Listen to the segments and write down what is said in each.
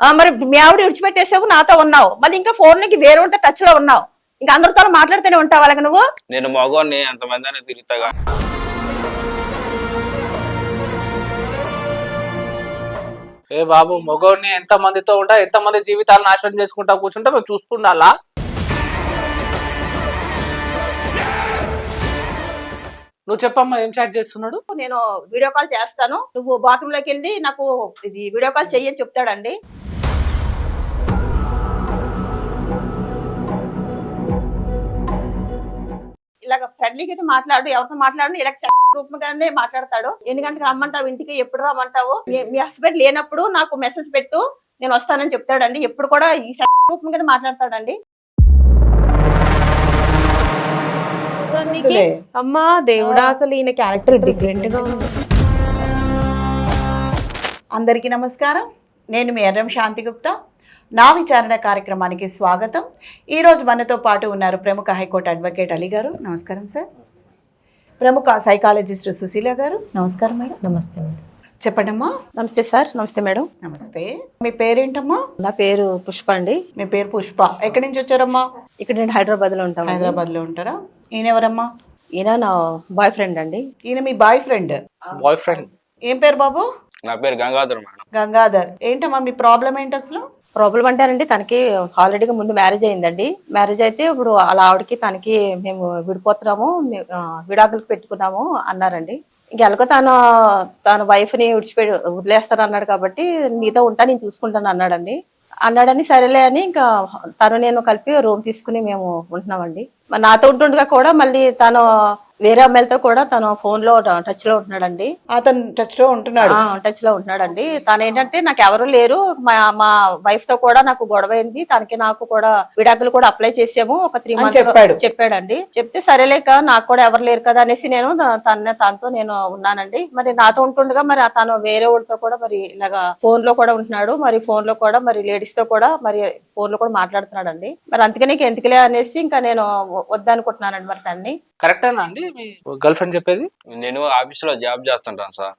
మరి మీ ఆవిడ విడిచిపెట్టేసావు, నాతో ఉన్నావు, మళ్ళీ ఇంకా ఫోన్లకి వేరే ఉంటే టచ్ లో ఉన్నావు, ఇంకా అందరితో మాట్లాడుతూనే ఉంటావు అలాగ నువ్వు. నేను మగవాడిని ఎంతమంది అని తిరుగుతాగా. ఏ బాబు, మగవాడిని ఎంత మందితో ఉంటా, ఎంత మంది జీవితాలు నాశనం చేసుకుంటా కూర్చుంటా మేము చూస్తుండాలా? నువ్వు చెప్పమ్మా, ఏం చాట్ చేస్తున్నాడు? నేను వీడియో కాల్ చేస్తాను, నువ్వు బాత్రూమ్ లోకి వెళ్ళి నాకు ఇది వీడియో కాల్ చెయ్యని చెప్తాడండి. ఇలాగ ఫ్రెండ్లీగా అయితే మాట్లాడు, ఎవరితో మాట్లాడు, ఇలా రూపంగానే మాట్లాడతాడు. ఎన్ని గంటలకు రమ్మంటావు ఇంటికి, ఎప్పుడు రమ్మంటావు, మీ హస్బెండ్ లేనప్పుడు నాకు మెసేజ్ పెట్టు, నేను వస్తానని చెప్తాడండి. ఎప్పుడు కూడా ఈ రూపంగానే మాట్లాడతాడండి. అమ్మా దేవుడా, అసలు ఈయన క్యారెక్టర్ డిఫరెంట్ గా ఉంది. అందరికీ నమస్కారం. నేను మీ ఎర్రం శాంతి గుప్తా. నా విచారణ కార్యక్రమానికి స్వాగతం. ఈరోజు మనతో పాటు ఉన్నారు ప్రముఖ హైకోర్టు అడ్వకేట్ అలీ గారు. నమస్కారం సార్. ప్రముఖ సైకాలజిస్ట్ సుశీల గారు. నమస్కారం మేడం. నమస్తే మేడం. చెప్పండమ్మా. నమస్తే సార్. నమస్తే మేడం. నమస్తే. మీ పేరేంటమ్మా? నా పేరు పుష్ప అండి. మీ పేరు పుష్ప. ఎక్కడి నుంచి వచ్చారమ్మా? ఇక్కడ నేను హైదరాబాద్ లో ఉంటాను. హైదరాబాద్ లో ఉంటారా? ఈయన ఎవరమ్మా? ఈయన నా బాయ్ ఫ్రెండ్ అండి. ఈయన మీ బాయ్ ఫ్రెండ్? Boy friend. ఏం పేరు బాబు? నా పేరు గంగాధర్ మేడం. గంగాధర్. ఏంటమ్మా మీ ప్రాబ్లం ఏంటి అసలు? ప్రాబ్లం అంటేనండి, తనకి ఆల్రెడీగా ముందు మ్యారేజ్ అయిందండి. మ్యారేజ్ అయితే ఇప్పుడు అలా ఆవిడకి తనకి మేము విడిపోతున్నాము, విడాకులకు పెట్టుకున్నాము అన్నారండి. ఇంకెలాగో తన వైఫ్ ని వదిలేస్తాను అన్నాడు కాబట్టి నీతో ఉంటా, నేను చూసుకుంటాను అన్నాడని సరేలే అని ఇంకా నేను కలిపి రూమ్ తీసుకుని మేము ఉంటున్నామండి. నాతో ఉంటుండగా కూడా మళ్ళీ తను వేరే అమ్మాయిలతో కూడా తను ఫోన్ లో టచ్ లో ఉంటున్నాడండి. అతను టచ్ లో ఉంటున్నాడు? టచ్ లో ఉంటున్నాడండి. తను ఏంటంటే నాకు ఎవరు లేరు, మా వైఫ్ తో కూడా నాకు గొడవ అయింది, తనకి నాకు కూడా విడాకులు కూడా అప్లై చేసాము, ఒక 3 months చెప్పాడండి. చెప్తే సరేలేక నాకు కూడా ఎవరు లేరు కదా అనేసి నేను తనతో నేను ఉన్నానండి. మరి నాతో ఉంటుండగా మరి తను వేరే వాళ్ళతో కూడా మరి ఇలాగా ఫోన్ లో కూడా ఉంటున్నాడు, మరి ఫోన్ లో కూడా మరి లేడీస్ తో కూడా మరి ఫోన్ లో కూడా మాట్లాడుతున్నాడు అండి. మరి అందుకనే ఎందుకులే అనేసి ఇంకా నేను వద్దనుకుంటున్నానండి. మరి తన్ని కరెక్టేనా అండి మీ గర్ల్ ఫ్రెండ్ చెప్పేది? నేను ఆఫీస్ లో జాబ్ చేస్తుంటాను సార్.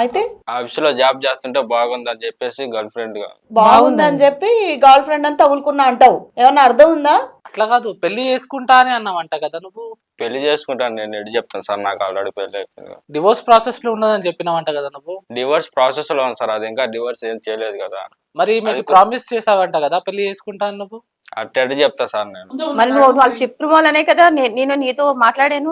అయితే ఆఫీస్ లో జాబ్ చేస్తుంటే బాగుందని చెప్పేసి గర్ల్ ఫ్రెండ్ గా బాగుందని చెప్పి గర్ల్ ఫ్రెండ్ అని తగులుకున్నా అంటావు. ఏమన్నా అర్థం ఉందా? అట్లా కాదు, పెళ్లి చేసుకుంటా అని అన్నావంట కదా నువ్వు. పెళ్లి చేసుకుంటాను నేను ఎటు చెప్తాను సార్, నాకు ఆల్రెడీ పెళ్లి అయిపోయింది. డివోర్స్ ప్రాసెస్ లో ఉన్నదని చెప్పినావంట కదా నువ్వు. డివోర్స్ ప్రాసెస్ లో ఉంది సార్, అది ఇంకా డివోర్స్ ఏం చేయలేదు కదా. మరి మీకు ప్రామిస్ చేసావంట కదా పెళ్లి చేసుకుంటా అని నువ్వు. అట్టెడు చెప్తా సార్ నేను. మరి నువ్వు వాళ్ళు చెప్పిన వాళ్ళనే కదా నేను నీతో మాట్లాడాను.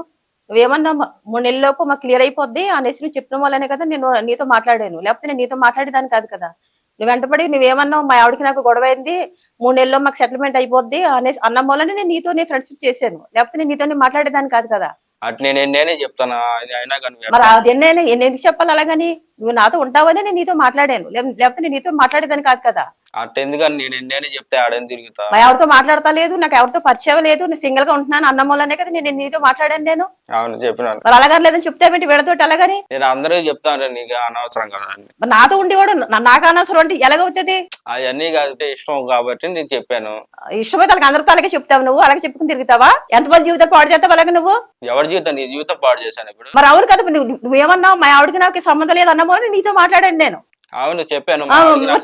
నువ్వేమన్నా 3 నెలల్లోపు మాకు క్లియర్ అయిపోద్ది అనేసి నువ్వు చెప్పిన వాళ్ళనే కదా నేను నీతో మాట్లాడాను, లేకపోతే నేను నీతో మాట్లాడేదాన్ని కాదు కదా. నువ్వు వెంటబడి నువ్వేమన్నావు, మా ఆవిడకి నాకు గొడవ అయింది, 3 నెలల్లో మాకు సెటిల్మెంట్ అయిపోద్ది అనేసి అన్న మూలనే నేను నీతో ఫ్రెండ్షిప్ చేశాను, లేకపోతే నేను నీతో మాట్లాడేదాన్ని కాదు కదా. అట్ నేనే చెప్తాను అయినా కానీ. మరి అది ఎందుకు చెప్పాలి అలాగని? నువ్వు నాతో ఉంటావని నేను నీతో మాట్లాడాను, లేకపోతే నేను నీతో మాట్లాడేదాన్ని కాదు కదా. అట్ ఎందుకని నేను చెప్తే ఆడేం తిరుగుతా. మా ఎవరితో మాట్లాడతా లేదు, నాకు ఎవరితో పరిచయం లేదు, నేను సింగిల్ గా ఉంటున్నాను అన్న మూలనే కదా నేను నీతో మాట్లాడాను. నేను అవును చెప్పినాను. మరి అలాగని లేదని చెప్తావేంటి వీళ్ళతోటి అలాగని? నేను అందరికీ చెప్తాను, నీకు అనవసరం కదా. మరి నాతో ఉండి కూడా నాకు అనవసరం అంటే ఎలాగవుతుంది? అవన్నీ కాదు ఇష్టం కాబట్టి నేను చెప్పాను. ఇష్టమైతే అలాగే అందరితో అలాగే చెప్తావు, నువ్వు అలాగే చెప్పుకుని తిరుగుతావా? ఎంతమంది జీవితాలు పాడు చేస్తావు అలాగే నువ్వు? ఎవరి జీవితం? నీ జీవితం పాడు చేశాను ఇప్పుడు. మరి అవును కదా, నువ్వేమన్నావు మా ఆవిడకి నాకు సంబంధం లేదు అన్న మూలని నీతో మాట్లాడాను నేను. అవును చెప్పాను.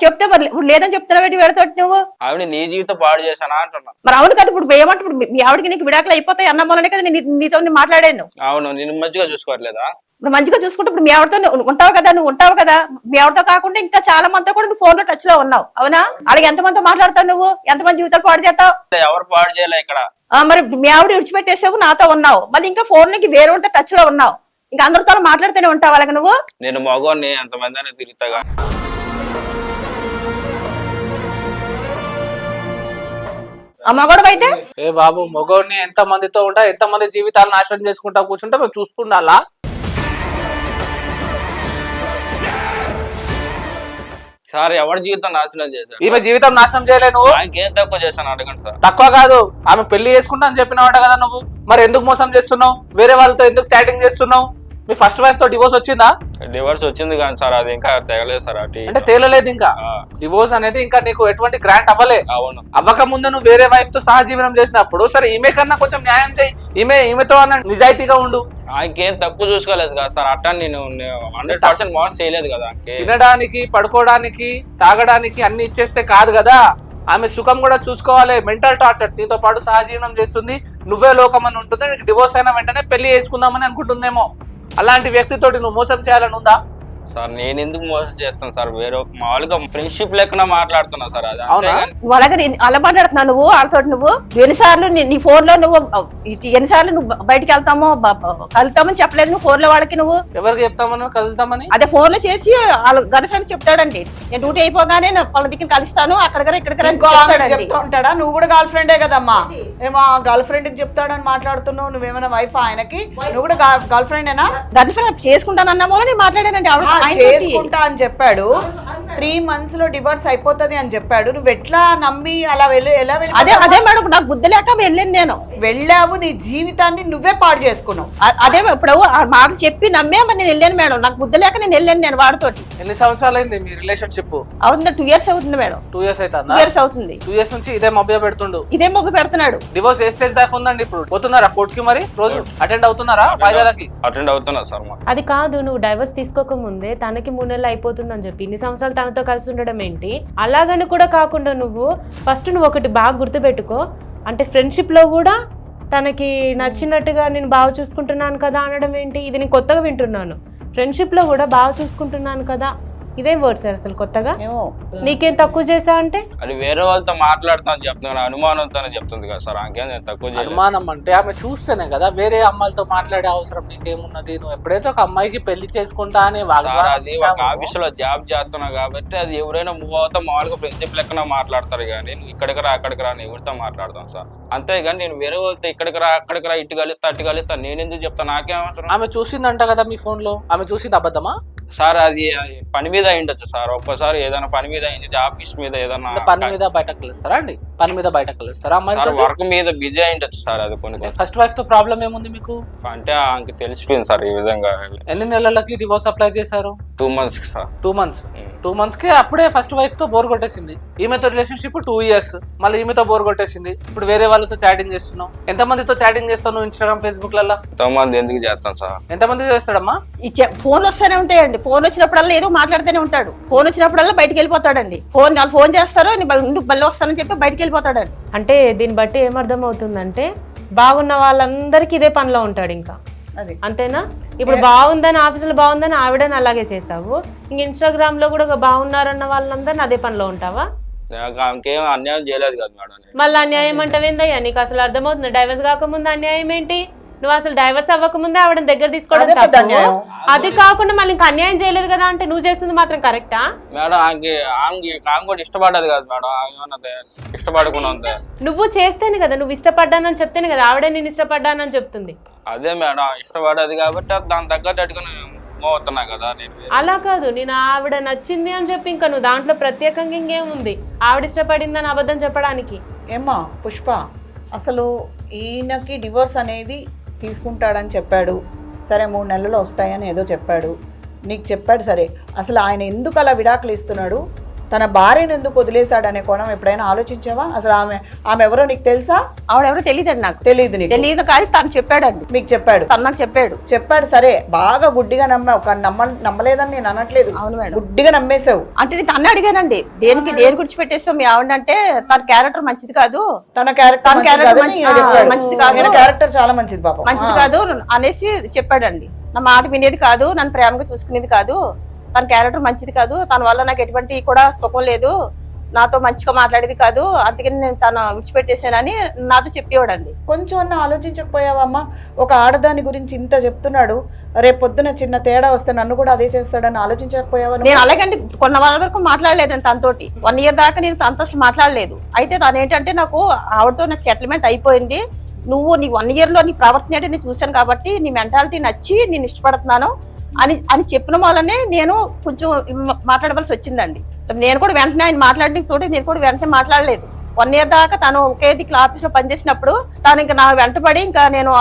చెప్తే మరి లేదని చెప్తున్నావు వీడితో నువ్వు. అవును నీ జీవితం పాడు చేశానా అంటున్నా. మరి అవును కదా, ఇప్పుడు ఏమంటే ఇప్పుడు మీ ఆవిడకి నీకు విడాకులు అయిపోతాయి అన్న మూలనే కదా నీతో మాట్లాడాను. అవును నేను మంచిగా చూసుకోవట్లేదా? ఇప్పుడు మంచిగా చూసుకుంటే ఇప్పుడు మీ ఆవిడతో ఉంటావు కదా, నువ్వు ఉంటావు కదా. మీ ఆవిడతో కాకుండా ఇంకా చాలా మందితో కూడా నువ్వు ఫోన్ లో టచ్ లో ఉన్నావు, అవునా? అలాగే ఎంతమందితో మాట్లాడతావు నువ్వు? ఎంతమంది జీవితాలు పాడు చేస్తావు? ఎవరు పాడు చేయలే ఇక్కడ. మరి మీ ఆవిడ విడిచిపెట్టేసావు, నాతో ఉన్నావు, మళ్ళీ ఇంకా ఫోన్ లకి వేరే ఉంటే టచ్ లో ఉన్నావు, ఇంకా అందరితో మాట్లాడుతూనే ఉంటావు అలాగే నువ్వు. నేను మగవాడిని ఎంతమంది అని తిరుగుతాగా. ఆ మగోడు అయితే ఏ బాబు, మగవాడిని ఎంత మందితో ఉంటా, ఎంత మంది జీవితాలు నాశనం చేసుకుంటా కూర్చుంటా మేము చూస్తుండాలా? సార్ ఎవరి జీవితం నాశనం చేశారు? ఈమె జీవితం నాశనం చేయలే నువ్వు. ఇంకేం తక్కువ చేశాను అడగండి సార్. తక్కువ కాదు, ఆమె పెళ్లి చేసుకుంటా అని చెప్పినావంట కదా నువ్వు. మరి ఎందుకు మోసం చేస్తున్నావు? వేరే వాళ్ళతో ఎందుకు చాటింగ్ చేస్తున్నావు? మీ ఫస్ట్ వైఫ్ తో డివోర్స్ వచ్చిందా? డివోర్స్ వచ్చింది కానీ సార్ అది ఇంకా తెగలేదు సార్ అటు అంటే తేలలేదు ఇంకా. డివోర్స్ అనేది ఇంకా నీకు ఎటువంటి గ్రాంట్ అవ్వలే. అవును. అవ్వక ముందు నువ్వు వేరే వైఫ్ తో సహజీవనం చేసినప్పుడు సరే ఈమె కన్నా కొంచెం న్యాయం చేయి, ఈమెతో అన్న నిజాయితీగా ఉండు. ఇంకేం తక్కువ చూసుకోలేదు కదా సార్, అట్టా నేను 100% మోసం చేయలేదు కదా. తినడానికి, పడుకోవడానికి, తాగడానికి అన్ని ఇచ్చేస్తే కాదు కదా, ఆమె సుఖం కూడా చూసుకోవాలి. మెంటల్ టార్చర్, నీతో పాటు సహజీవనం చేస్తుంది, నువ్వే లోకం అని ఉంటుంది. నీకు డివోర్స్ అయిన వెంటనే పెళ్లి చేసుకుందామని అనుకుంటుందేమో. అలాంటి వ్యక్తితోటి నువ్వు మోసం చేయాలని ఉందా? సార్ నేను ఎందుకు మోసం చేస్తాను సార్, వేరే మామూలుగా ఫ్రెండ్షిప్ లెక్కన మాట్లాడుతున్నా సార్. అది నువ్వు అలాగే అలా మాట్లాడుతున్నావు నువ్వు వాళ్ళతో. నువ్వు ఎన్నిసార్లు నీ ఫోన్ లో నువ్వు ఎన్నిసార్లు నువ్వు బయటికి కలుతామని చెప్పలేదు నువ్వు ఫోన్ లో వాళ్ళకి. నువ్వు ఎవరికి చెప్తామని కలుస్తామని అదే ఫోన్ లో చేసి వాళ్ళ గర్ల్ ఫ్రెండ్ చెప్తాడండి, నేను డ్యూటీ అయిపోగానే వాళ్ళ దగ్గర కలుస్తాను అక్కడ చెప్తా ఉంటాడా? నువ్వు కూడా గర్ల్ ఫ్రెండే కదమ్మా, ఏమో గర్ల్ ఫ్రెండ్ కి చెప్తాడని మాట్లాడుతున్నావు. నువ్వేమైనా వైఫ్ ఆయనకి? నువ్వు కూడా గర్ల్ ఫ్రెండేనా? గర్ల్ ఫ్రెండ్ చేసుకుంటానన్నామో నేను మాట్లాడానండి. చేసుకుంటా అని చెప్పాడు, 3 months లో డివోర్స్ అయిపోతుంది అని చెప్పాడు. నువ్వు ఎట్లా నమ్మి అలా ఎలా అదే మేడం, నాకు బుద్ధి లేక వెళ్ళాను. నేను వెళ్ళావు, నీ జీవితాన్ని నువ్వే పాడు చేసుకున్నావు. అదే ఇప్పుడు మాట చెప్పి నమ్మే మరి నేను వెళ్ళాను మేడం, నాకు బుద్ధి లేక నేను వెళ్ళాను. నేను వాడితోటి. ఎన్ని సంవత్సరాలు అయింది మీ రిలేషన్షిప్? అవుతుంది 2 years అవుతుంది మేడం. 2 years అవుతుందా? 2 years అవుతుంది. 2 years నుంచి ఇదే మభ్య పెడుతుండు, ఇదే మొగ్గు పెడుతున్నాడు. డివోర్స్ ఏ స్టేజ్ దాకా ఉందండి ఇప్పుడు? పోతున్నారా కోర్టుకి? మరి రోజు అటెండ్ అవుతున్నారా వాయిదాలకి? అటెండ్ అవుతున్నా సార్. అది కాదు, నువ్వు డైవర్స్ తీసుకోక ముందే తనకి 3 నెలలు అయిపోతుందని చెప్పి ఇన్ని సంవత్సరాలు తనతో కలిసి ఉండడం ఏంటి? అలాగని కూడా కాకుండా నువ్వు ఫస్ట్ నువ్వు ఒకటి బాగా గుర్తుపెట్టుకో, అంటే ఫ్రెండ్షిప్ లో కూడా తనకి నచ్చినట్టుగా నేను బాగా చూసుకుంటున్నాను కదా అనడం ఏంటి? ఇది నేను కొత్తగా వింటున్నాను. ఫ్రెండ్షిప్ లో కూడా బాగా చూసుకుంటున్నాను కదా, ఇదేం వర్డ్ సార్ అసలు కొత్తగా? నీకేం తక్కువ చేసా అంటే? అది వేరే వాళ్ళతో మాట్లాడుతాను చెప్తున్నాను, అనుమానంతోనే చెప్తుంది కదా సార్. ఇంకేం నేను తక్కువ చేయలేదు. అనుమానం అంటే ఆమె చూస్తేనే కదా, వేరే అమ్మాయిలతో మాట్లాడే అవసరం నీకేమున్నది? నువ్వు ఎప్పుడైతే ఒక అమ్మాయికి పెళ్లి చేసుకుంటా అని అది ఒక ఆఫీస్ లో జాబ్ చేస్తున్నావు కాబట్టి అది ఎవరైనా మూవ్ అవుతా మామూలుగా ఫ్రెండ్షిప్ లెక్కన మాట్లాడతారు కానీ నువ్వు ఇక్కడికి రా అక్కడికి రా ఎవరితో మాట్లాడతాను సార్. అంతేగాని నేను వేరే వాళ్ళతో ఇక్కడికి రా అక్కడికి రా ఇటు కలుస్తా అటు కలుస్తా నేను ఎందుకు చెప్తాను? నాకేం అవసరం? ఆమె చూసిందంట కదా మీ ఫోన్ లో, ఆమె చూసింది అబద్ధమా సార్? అది పని మీద అయిండొచ్చు సార్, ఒక్కసారి ఏదైనా పని మీద అయింది, ఆఫీస్ మీద ఏదైనా పని మీద బయటకు కలుస్తారా అండి? పని మీద బయటకు కలుస్తారా అమ్మాయి? వర్క్ మీద బిజీ అయిండొచ్చు సార్. అది కొన్ని ఫస్ట్ వైఫ్ తో ప్రాబ్లం ఏముంది మీకు? అంటే ఆమెకి తెలిసిపోయింది సార్ ఈ విధంగా. ఎన్ని నెలలకి డివోర్స్ అప్లై చేశారు? 2 months సార్. 2 months. 2 months కి అప్పుడే ఫస్ట్ వైఫ్ తో బోర్ కొట్టేసింది. ఈమెతో రిలేషన్షిప్ 2 years, మళ్ళీ ఈమెతో బోర్ కొట్టేసింది. ఇప్పుడు వేరే వాళ్ళతో చాటింగ్ చేస్తున్నావు. ఎంత మందితో చాటింగ్ చేస్తావు ఇన్స్టాగ్రామ్ ఫేస్బుక్ లలో? ఎంతమంది ఎందుకు చేస్తాను సార్? ఎంత మంది చేస్తాడమ్మా? ఫోన్ వస్తూనే ఉంటాయండి, ఫోన్ వచ్చినప్పుడల్లా ఏదో మాట్లాడుతూనే ఉంటాడు. ఫోన్ వచ్చినప్పుడల్లా బయటకు వెళ్ళిపోతాడండి. ఫోన్ చేస్తారు మళ్ళీ వస్తానని చెప్పి బయటకు వెళ్ళిపోతాడండి. అంటే దీన్ని బట్టి ఏమర్థం అవుతుందంటే బాగున్న వాళ్ళందరికీ ఇదే పనిలో ఉంటాడు ఇంకా, అంతేనా? ఇప్పుడు బాగుందని ఆఫీసులో బాగుందని ఆవిడని అలాగే చేసావు, ఇంక ఇన్స్టాగ్రామ్ లో కూడా బాగున్నారన్న వాళ్ళందరినీ అదే పనిలో ఉంటావా? ఇంకేం అన్యాయం చేయలేదు కదా మేడం. మళ్ళీ అన్యాయం అంటావేందయ్యా? నీకు అసలు అర్థమవుతుంది డైవర్స్ కాకముందు అన్యాయం ఏంటి? నువ్వు అసలు డైవర్స్ అవ్వకముందే ఆవిడ దగ్గర తీసుకోవడం తప్పు. అది కాకుండా మళ్ళీ ఇంకా అన్యాయం చేయలేదు కదా అంటే నువ్వు చేస్తుంది మాత్రం కరెక్టా? మేడం ఆమె కూడా ఇష్టపడదు కదా మేడం, ఇష్టపడకుండా ఉంది. నువ్వు చేస్తేనే కదా, నువ్వు ఇష్టపడ్డానని చెప్తేనే కదా ఆవిడే నేను ఇష్టపడ్డానని చెప్తుంది. అదే మేడం ఇష్టపడదు కాబట్టి దాని తగ్గట్టుగా అవుతున్నా కదా నేను. అలా కాదు, నేను ఆవిడ నచ్చింది అని చెప్పి ఇంకా నువ్వు దాంట్లో ప్రత్యేకంగా ఇంకేముంది ఆవిడ ఇష్టపడిందని అబద్ధం చెప్పడానికి? ఏమ్మా పుష్ప, అసలు ఈయనకి డివోర్స్ అనేది తీసుకుంటాడని చెప్పాడు, సరే 3 నెలలు వస్తాయని ఏదో చెప్పాడు, నీకు చెప్పాడు సరే. అసలు ఆయన ఎందుకు అలా విడాకులు ఇస్తున్నాడు, తన భార్యను ఎందుకు వదిలేశాడు అనే కోణం ఎప్పుడైనా ఆలోచించావా? అసలు ఆమె ఎవరో నీకు తెలుసా? ఆవిడెవరో తెలియదండి. నాకు తెలియదు కానీ తను చెప్పాడండి. మీకు చెప్పాడు? తను నాకు చెప్పాడు. సరే, బాగా గుడ్డిగా నమ్మావు, కానీ నమ్మలేదని నేను అనట్లేదు. అవును మేడం, గుడ్డిగా నమ్మేశావు. అంటే నేను తన్నే అడిగానండి, దేని గురించి పెట్టేస్తావు మీ ఆవిడంటే తన క్యారెక్టర్ మంచిది కాదు, తన క్యారెక్టర్ మంచిది కాదు, క్యారెక్టర్ చాలా మంచిది పాపం, మంచిది కాదు అనేసి చెప్పాడండి. నా మాట వినేది కాదు, నన్ను ప్రేమగా చూసుకునేది కాదు, తన క్యారెక్టర్ మంచిది కాదు, తన వల్ల నాకు ఎటువంటి కూడా సుఖం లేదు, నాతో మంచిగా మాట్లాడేది కాదు, అందుకని నేను తను విడిచిపెట్టేశానని నాతో చెప్పేవాడండి. కొంచెం ఆలోచించకపోయావమ్మా? ఒక ఆడదాని గురించి ఇంత చెప్తున్నాడు, రేపు పొద్దున చిన్న తేడా వస్తే నన్ను కూడా అదే చేస్తాడని ఆలోచించకపోయావా? నేను అలాగంటే కొన్న వాళ్ళ వరకు మాట్లాడలేదండి తనతోటి. 1 year దాకా నేను తనతో అసలు మాట్లాడలేదు. అయితే తను ఏంటంటే నాకు సెటిల్మెంట్ అయిపోయింది, నువ్వు నీ 1 year లో నీ ప్రవర్తన అంటే నేను చూశాను కాబట్టి నీ మెంటాలిటీ నచ్చి నేను ఇష్టపడుతున్నాను అని చెప్పిన వల్లనే నేను కొంచెం మాట్లాడవలసి వచ్చిందండి. నేను కూడా వెంటనే ఆయన మాట్లాడిన తోటి నేను కూడా వెంటనే మాట్లాడలేదు. 1 year దాకా తను ఒకే దిక్కుల ఆఫీస్ లో పనిచేసినప్పుడు తను ఇంకా నా వెంటబడి ఇంకా నేను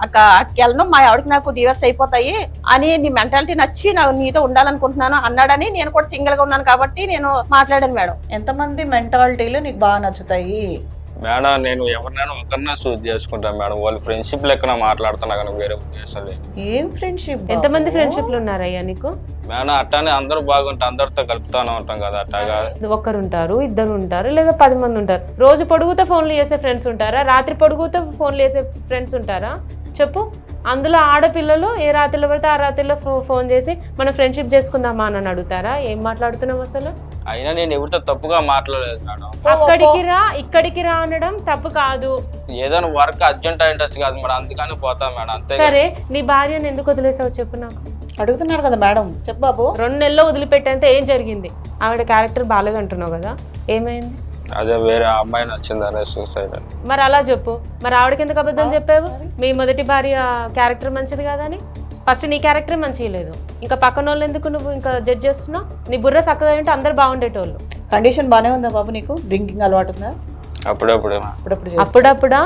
అక్కడికి వెళ్ళను, మా ఆవిడకి నాకు డివర్స్ అయిపోతాయి అని నీ మెంటాలిటీ నచ్చి నీతో ఉండాలనుకుంటున్నాను అన్నాడని నేను కూడా సింగిల్ గా ఉన్నాను కాబట్టి నేను మాట్లాడాను మేడం. ఎంతమంది మెంటాలిటీలు నీకు బాగా నచ్చుతాయి? మేడం నేను ఎవరినైనా ఒకరినే చూస్ చేసుకుంటాను మేడం. వాళ్ళు ఫ్రెండ్షిప్ లెక్కన మాట్లాడుతున్నా కానీ వేరే ఉద్దేశం లేదు. ఏం ఫ్రెండ్షిప్? ఎంతమంది ఫ్రెండ్షిప్లు ఉన్నారయ్యా నీకు? మేడం అట్టానే అందరూ బాగుంటే అందరితో కలుపుతానే ఉంటాం కదా, అట్టాగా ఒకరు ఉంటారు, ఇద్దరు ఉంటారు, లేదా 10 మంది ఉంటారు. రోజు పొడుగుతో ఫోన్లు చేసే ఫ్రెండ్స్ ఉంటారా? రాత్రి పొడుగుతో ఫోన్లు చేసే ఫ్రెండ్స్ ఉంటారా? చెప్పు. అందులో ఆడపిల్లలు ఏ రాత్రిలో పడితే ఆ రాత్రిలో ఫోన్ చేసి మనం ఫ్రెండ్షిప్ చేసుకుందామా అని అడుగుతారా? ఏం మాట్లాడుతున్నాం అసలు? అయినా నేను ఎవరితో తప్పుగా మాట్లాడలేదు మేడం. అక్కడికి రా ఇక్కడికి రా అనడం తప్పు కాదు. ఏదైనా వర్క్ అర్జెంట్ అయింటచ్చు కాదు మేడం, అందుకని పోతాం మేడం అంతే. సరే, నీ భార్యను ఎందుకు వదిలేసావు చెప్పు నాకు. అడుగుతున్నారు కదా మేడం, చెప్పు బాబు. 2 నెలల్లో వదిలిపెట్టేంత ఏం జరిగింది? ఆవిడ క్యారెక్టర్ బాగాలేదంటున్నావు కదా, ఏమైంది? అదే వేరే అమ్మాయి నచ్చిందనే సూసైడ్. మరి అలా చెప్పు. మరి ఆవిడకి ఎందుకు అబద్ధం చెప్పావు? మీ మొదటి భార్య క్యారెక్టర్ మంచిది కాదని. ఫస్ట్ నీ క్యారెక్టర్ మంచిగా లేదు, ఇంకా పక్కన వాళ్ళు ఎందుకు నువ్వు ఇంకా జడ్జ్ చేస్తున్నావు? నీ బుర్ర చక్కగా ఉంటే అందరు బాగుండేటోళ్ళు. కండిషన్ బానే ఉందా బాబు నీకు? డ్రింకింగ్ అలవాటు ఉందా? అప్పుడప్పుడు అప్పుడప్పుడా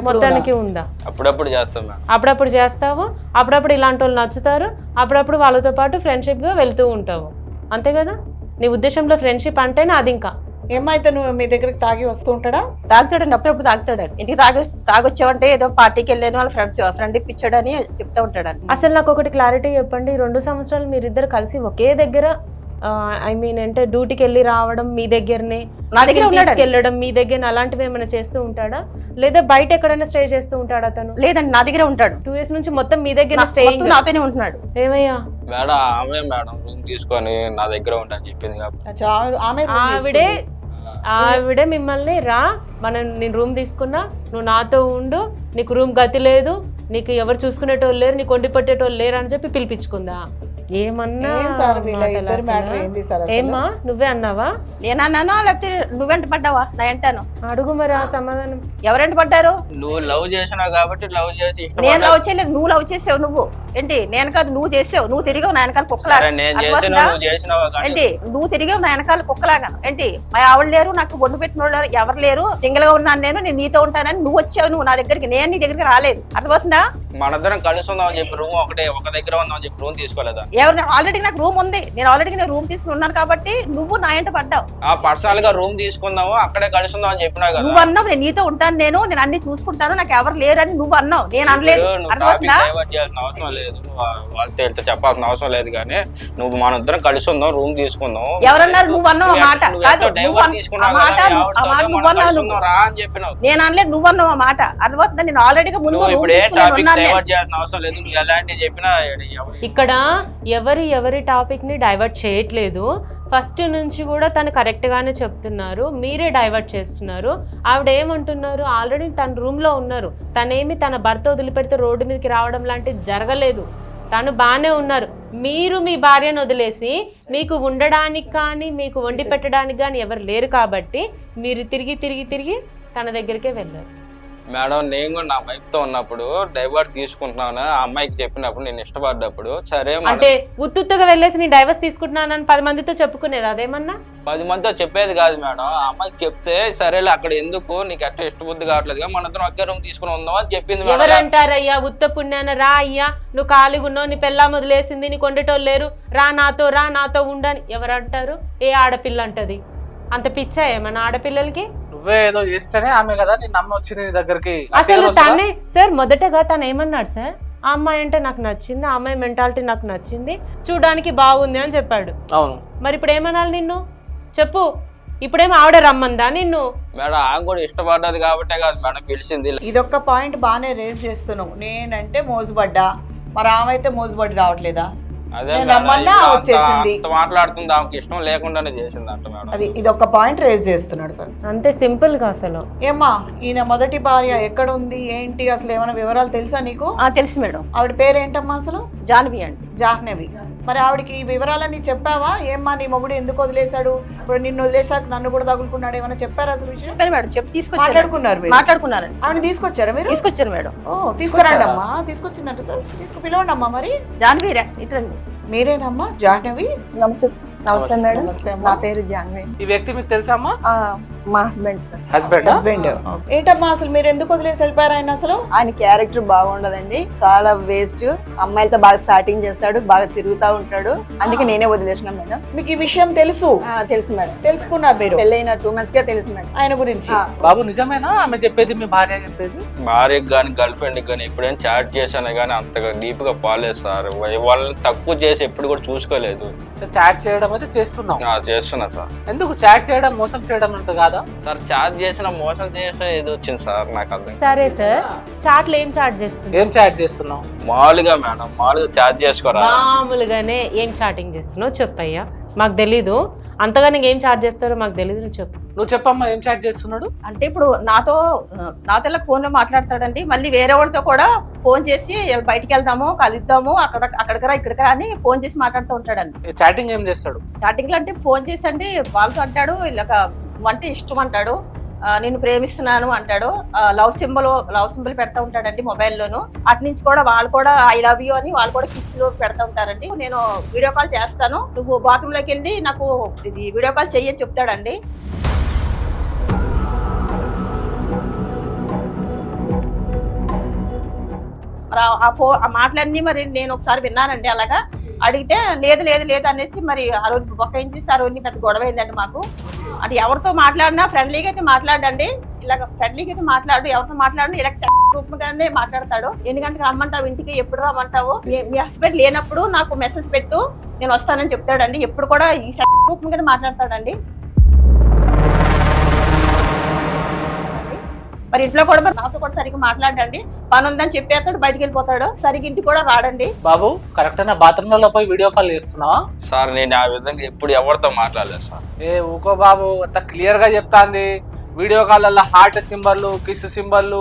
మొత్తానికి ఉందా? అప్పుడప్పుడు చేస్తాం మేడం. అప్పుడప్పుడు చేస్తావు, అప్పుడప్పుడు ఇలాంటి వాళ్ళు నచ్చుతారు, అప్పుడప్పుడు వాళ్ళతో పాటు ఫ్రెండ్షిప్గా వెళ్తూ ఉంటావు, అంతే కదా? నీ ఉద్దేశంలో ఫ్రెండ్షిప్ అంటేనే అది. ఇంకా ఏమైతే నువ్వు మీ దగ్గరికి తాగి వస్తూ ఉంటాడా? తాగుతాడండి, అప్పుడప్పుడు తాగుతాడండి. ఇంటికి తాగొచ్చావంటే ఏదో పార్టీకి వెళ్ళాను వాళ్ళ ఫ్రెండ్ ఇప్పించాడని చెప్తా ఉంటాడండి. అసలు నాకు ఒకటి క్లారిటీ చెప్పండి. 2 సంవత్సరాలు మీరిద్దరు కలిసి ఒకే దగ్గర అంటే డ్యూటీకి వెళ్ళి రావడం మీ దగ్గరనే, నా దగ్గర వెళ్ళడం మీ దగ్గర, అలాంటివి ఏమైనా చేస్తూ ఉంటాడా? లేదా బయట ఎక్కడైనా స్టే చేస్తూ ఉంటాడా అతను? లేదండి, నా దగ్గర ఉంటాడు. 2 years నుంచి మొత్తం మీ దగ్గర స్టే నాతోనే ఉంటున్నాడు. ఏమయ్యా? మేడం ఆమె మేడం రూమ్ తీసుకొని నా దగ్గర ఉంటాను చెప్పింది కాబట్టి ఆవిడే మిమ్మల్ని నేను రూమ్ తీసుకున్నా, నువ్వు నాతో ఉండు, నీకు రూమ్ గతి లేదు, నీకు ఎవరు చూసుకునేటోళ్ళు లేరు, నీకు వండి పెట్టేటోళ్ళు లేరు అని చెప్పి పిలిపించుకుందా? ఏమన్నా ఏమ్మా నువ్వే అన్నావా? నేనన్నానా లేకపోతే నువ్వెంట పడ్డావా? నా అంటాను. అడుగు మరి ఆ సమాధానం. ఎవరెంట పడ్డారు? నువ్వు లవ్ చేసినావు కాబట్టి లవ్ చేసి నేను లవ్ చేయలేదు, నువ్వు లవ్ చేసావు. నువ్వు ఏంటి? నేను కాదు, నువ్వు చేసావు. నువ్వు తిరిగావు నా వెనకాల కుక్కలాగా. ఏంటి? నువ్వు తిరిగావు నా వెనకాల కుక్కలాగా. ఏంటి? మా ఆవిడ లేరు, నాకు ఒడ్డు పెట్టిన వాళ్ళు ఎవరు లేరు, సింగిల్ గా ఉన్నాను నేను నీతో ఉంటానని నువ్వు వచ్చావు. నువ్వు నా దగ్గరికి, నేను నీ దగ్గరికి రాలేదు. అర్థమవుతుందా? మనందరం కలిసి ఉందాం అని చెప్పి రూమ్ ఒక దగ్గర ఉందాం అని చెప్పి రూమ్ తీసుకోలేదా? ఆల్రెడీ నాకు రూమ్ ఉంది, నేను ఆల్రెడీ రూమ్ తీసుకుని ఉన్నాను కాబట్టి నువ్వు నా ఎంట పడ్డావు. పర్సనల్ గా రూమ్ తీసుకుందాము, అక్కడే కలిసి ఉందాం అని చెప్పినా కదా. నువ్వు అన్నావు నేను నీతో ఉంటాను, నేను అన్ని చూసుకుంటాను, నాకు ఎవరు లేరని నువ్వు అన్నావు, నేను అనలేదు. అవసరం లేదు, వాళ్ళతో చెప్పాల్సిన అవసరం లేదు. కానీ నువ్వు మన ఇద్దరం కలిసి ఉందాం, రూమ్ తీసుకుందాం. ఎవరన్నారు? నువ్వు అన్నావు ఆ మాట. నేను అనలేదు, నువ్వు అన్నావు ఆ మాట. అర్థమవుతుందా? నేను ఆల్రెడీగా ముందు అవసరం లేదు, నువ్వు ఎలాంటి చెప్పినా. ఇక్కడ ఎవరి టాపిక్ ని డైవర్ట్ చేయట్లేదు. ఫస్ట్ నుంచి కూడా తను కరెక్ట్ గానే చెప్తున్నారు, మీరే డైవర్ట్ చేస్తున్నారు. ఆవిడ ఏమంటున్నారు? ఆల్రెడీ తన రూమ్ లో ఉన్నారు, తనేమి తన భర్త వదిలిపెడితే రోడ్డు మీదకి రావడం లాంటిది జరగలేదు, తను బాగానే ఉన్నారు. మీరు మీ భార్యను వదిలేసి మీకు ఉండడానికి కానీ మీకు వండి పెట్టడానికి కానీ ఎవరు లేరు కాబట్టి మీరు తిరిగి తన దగ్గరికే వెళ్ళారు. మేడం నేను కూడా నా వైఫ్ తో ఉన్నప్పుడు డైవర్స్ తీసుకుంటున్నాను ఆ అమ్మాయికి చెప్పినప్పుడు, నేను ఇష్టపడ్డప్పుడు సరే అంటే ఉత్తుగా వెళ్ళేసి నేను డైవర్స్ తీసుకుంటున్నానని 10 మందితో చెప్పుకునేది. అదేమన్నా 10 మందితో చెప్పేది కాదు మేడం. ఆ అమ్మాయికి చెప్తే సరేలే అక్కడ ఎందుకు నీకు ఎట్లా ఇష్టబుద్ధి కావట్లేదు, మన ఇద్దరం ఒకే రూమ్ తీసుకుని ఉందాం అని చెప్పింది. ఎవరంటారయ్యా ఉత్త పుణ్యాన? రా అయ్యా, నువ్వు ఖాళీగా ఉన్నావు, నీ పెళ్ళాం వదిలేసింది, నీకు వండేటోళ్ళు లేరు, రా నాతో ఉండని ఎవరంటారు? ఏ ఆడపిల్ల అంటది? అంత పిచ్చా ఏమన్నా ఆడపిల్లలకి? నువ్వే ఏదో చేస్తేనే ఆమె కదా నీ నమ్మ వచ్చింది నీ దగ్గరికి. అసలు తనే సార్ మొదటగా తను ఏమన్నాడు సార్? ఆ అమ్మాయి అంటే నాకు నచ్చింది, ఆ అమ్మాయి మెంటాలిటీ నాకు నచ్చింది, చూడడానికి బాగుంది అని చెప్పాడు. అవును, మరి ఇప్పుడు ఏమనాలి నిన్ను? చెప్పు. ఇప్పుడేమో ఆవిడ రమ్మందా నిన్ను? మేడం ఆమె కూడా ఇష్టపడ్డది కాబట్టే కాదు మేడం పిలిచింది. ఇదొక్క పాయింట్ బాగానే రేజ్ చేస్తున్నావు. నేనంటే మోజుపడ్డా, మరి ఆమె అయితే మోజుపడి రావట్లేదా? అదే మాట్లాడుతుంది, ఆమెకి ఇష్టం లేకుండానే చేసింది అంట మేడం. అది ఇదొక పాయింట్ రేజ్ చేస్తున్నాడు సార్. అంతే సింపుల్ గా. అసలు ఏమ్మా ఈయన మొదటి భార్య ఎక్కడ ఉంది ఏంటి అసలు ఏమైనా వివరాలు తెలుసా నీకు? తెలుసు మేడం. ఆవిడ పేరేంటమ్మా అసలు? జాహ్నవి అండి. జాహ్నవి. మరి ఆవిడకి ఈ వివరాలన్నీ చెప్పావా? ఏమ్మా నీ మొగుడు ఎందుకు వదిలేశాడు, ఇప్పుడు నిన్ను వదిలేసాక నన్ను కూడా తగులుకున్నాడు, ఏమైనా చెప్పారా అసలు విషయం? మేడం చెప్పి మాట్లాడుకున్నారండి. ఆవిడ తీసుకొచ్చారా మీరు? తీసుకొచ్చాను మేడం. తీసుకురండి అమ్మా. తీసుకొచ్చిందంట సార్, పిలవండి అమ్మా. మరి జాహ్నవి ఇట్రండి. మీరేనమ్మా జాహ్నవి? నమస్తే సార్. నమస్తే మేడం. నమస్తే అమ్మా. నా పేరు జాన్వి. ఈ వ్యక్తి మీకు తెలుసా అమ్మా? మా హస్బెండ్ సార్. హస్బెండ్. హస్బెండ్. ఏంటమ్మా అసలు మీరు ఎందుకు వదిలేసి వెళ్ళిపోయారు ఆయన? అసలు ఆయన క్యారెక్టర్ బాగుండదండి, చాలా వేస్ట్. అమ్మాయిలతో బాగా స్టార్టింగ్ చేస్తాడు, బాగా తిరుగుతా ఉంటాడు. అందుకే నేనే వదిలేసిన మేడం. మీకు ఈ విషయం తెలుసు? తెలుసు మేడం. తెలుసుకున్నారు మీరు? పెళ్ళైన 2 months కే తెలుసు మేడం ఆయన గురించి. బాబు నిజమేనా ఆమె చెప్పేది, మీ భార్య చెప్పేది? భార్యకి కానీ గర్ల్ ఫ్రెండ్ కానీ ఎప్పుడైనా చాట్ చేశాను కానీ అంతగా డీప్ గా పోలేదు సార్. వాళ్ళని తక్కువ చేసి ఎప్పుడు కూడా చూసుకోలేదు. చాట్ చేయడం అయితే చేస్తున్నాం. చేస్తున్నా సార్. ఎందుకు చాట్ చేయడం మోసం చేయడం అంత కాదా సార్? చాట్ చేసిన మోసం చేస్తే ఏదో వచ్చింది సార్, నాకు అర్థం. సరే సార్, చాట్లు ఏం చాట్ చేస్తున్నావు? ఏం చాట్ చేస్తున్నావు? మామూలుగా మేడం, మామూలుగా చాట్ చేసుకోరా. మామూలుగానే ఏం చాటింగ్ చేస్తున్నావు చెప్పయ్యా, మాకు తెలీదు. అంతగానే ఏం చాట్ చేస్తారో మాకు తెలీదు, నువ్వు చెప్పు. నువ్వు చెప్పమ్మా, ఏం చాట్ చేస్తున్నాడు? అంటే ఇప్పుడు నాతో ఫోన్ లో మాట్లాడతాడండి. మళ్ళీ వేరే వాళ్ళతో కూడా ఫోన్ చేసి బయటికి వెళ్దాము, కలుద్దాము, అక్కడికరా ఇక్కడికరా అని ఫోన్ చేసి మాట్లాడుతూ ఉంటాడండి. చాటింగ్ ఏం చేస్తాడు? చాటింగ్ లో అంటే ఫోన్ చేసి అండి వాళ్ళతో అంటాడు, ఇలాగ వంట ఇష్టం అంటాడు, నేను ప్రేమిస్తున్నాను అంటాడు, లవ్ సింబల్ పెడతా ఉంటాడండి మొబైల్లోను. అటు నుంచి కూడా వాళ్ళు కూడా ఐ లవ్ యూ అని వాళ్ళు కూడా కిస్లు పెడతా ఉంటారండి. నేను వీడియో కాల్ చేస్తాను, నువ్వు బాత్రూమ్ లోకి వెళ్ళి నాకు ఇది వీడియో కాల్ చెయ్యని చెప్తాడండి. మరి ఆ మాటలన్నీ మరి నేను ఒకసారి విన్నానండి. అలాగా అడిగితే లేదు అనేసి మరి ఆ రోజు బొక్కాయించేసి ఆ రోజు పెద్ద గొడవ అయిందండి మాకు. అంటే ఎవరితో మాట్లాడినా ఫ్రెండ్లీగా అయితే మాట్లాడండి, ఇలాగ ఫ్రెండ్లీగా అయితే మాట్లాడు, ఎవరితో మాట్లాడినా ఇలా రూపంగానే మాట్లాడతాడు. ఎన్ని గంటలకు రమ్మంటావు ఇంటికి, ఎప్పుడు రమ్మంటావు, మీ హస్బెండ్ లేనప్పుడు నాకు మెసేజ్ పెట్టు, నేను వస్తానని చెప్తాడండి. ఎప్పుడు కూడా ఈ రూపంగానే మాట్లాడతాడండి. మరి ఇంట్లో కూడా మరి నాతో కూడా సరిగ్గా మాట్లాడండి, పని ఉందని చెప్పేస్తాడు, బయటికి వెళ్ళిపోతాడు, సరిగ్గా ఇంటికి కూడా రాడండి. బాబు కరెక్టేనా? బాత్రూమ్ లో పోయి వీడియో కాల్ చేస్తున్నావా? సార్ నేను ఆ విధంగా ఎప్పుడు ఎవరితో మాట్లాడలేదు సార్. ఊకో బాబు, అంత క్లియర్ గా చెప్తాంది. వీడియో కాల్లో హార్ట్ సింబల్, కిస్ సింబల్